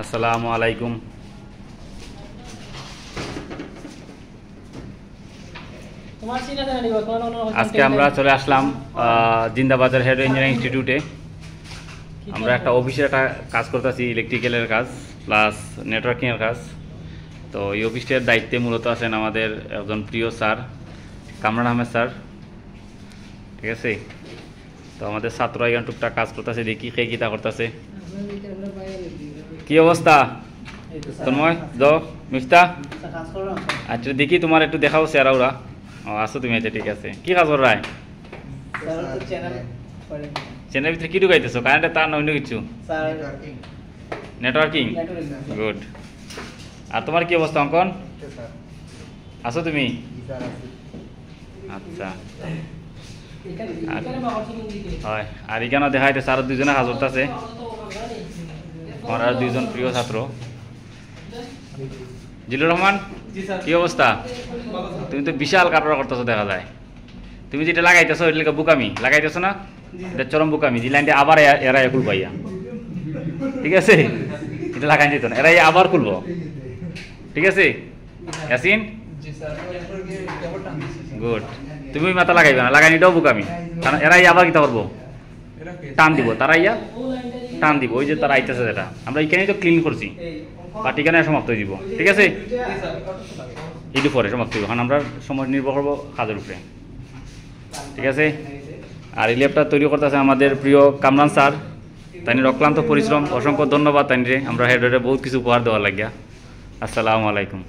আসসালামু আলাইকুম। আজকে আমরা চলে আসলাম জিন্দাবাজার হেড ইঞ্জিনিয়ারিং ইনস্টিটিউটে। আমরা একটা অফিসের একটা কাজ করতেছি, ইলেকট্রিক্যালের কাজ প্লাস নেটওয়ার্কিংয়ের কাজ। তো এই অফিসটার দায়িত্বে মূলত আছেন আমাদের একজন প্রিয় স্যার কামরান আহমেদ স্যার, ঠিক আছে। তো আমাদের ছাত্ররা এখানে টুকটাক কাজ করতেছে, দেখি কে কিতা করতেছে। কি অবস্থা তন্ময় মিফতা? আচ্ছা দেখি তোমার একটু দেখাও চেহারা ওরা। ও আসো তুমি, আচ্ছা ঠিক আছে। কি কাজ কর রায়? চ্যানেলের ভিতরে কি ঢুকাইতেছো? কারেন্টে তার অন্য কিছু? Networking, good. আর তোমার কি অবস্থা অঙ্কন? আসো তুমি? আচ্ছা হয়। আর এখানে দেখা যাইতেছে আরো দুজনে কাজ করতেছে, আমার আর দুইজন প্রিয় ছাত্র। জিলুর রহমান, কি অবস্থা? তুমি তো বিশাল কাটরা করতেছো দেখা যায়। তুমি যেটা লাগাইতেছো এটা বুকামি লাগাইতেছো না, এটা চরম বুকামি। যে লাইনটা আবার এরা খুলবো ভাইয়া, ঠিক আছে? এটা লাগাই যেত না, এরাই আবার খুলবো, ঠিক আছে? ইয়াসিন, গুড। তুমি মাথা লাগাইবে না, লাগাই নিটাও বুকামি, কারণ এরাই আবার কিতা করবো, টান দিব। তারা ইয়া টান দিব, ওই যে তারা আইতেছে, যেটা আমরা এখানেই তো ক্লিন করছি, বা ঠিকানায় সমাপ্ত হয়ে দিব, ঠিক আছে? এইটু পরে সমাপ্ত হইব, কারণ আমরা সময় নির্ভর করবো কাজের উপরে, ঠিক আছে? আর এই ল্যাবটা তৈরি করতেছে আমাদের প্রিয় কামরান স্যার। তাই অক্লান্ত পরিশ্রম, অসংখ্য ধন্যবাদ তাইরে। আমরা হেডে বহুত কিছু উপহার দেওয়ার লাগিয়া। আসসালামু আলাইকুম।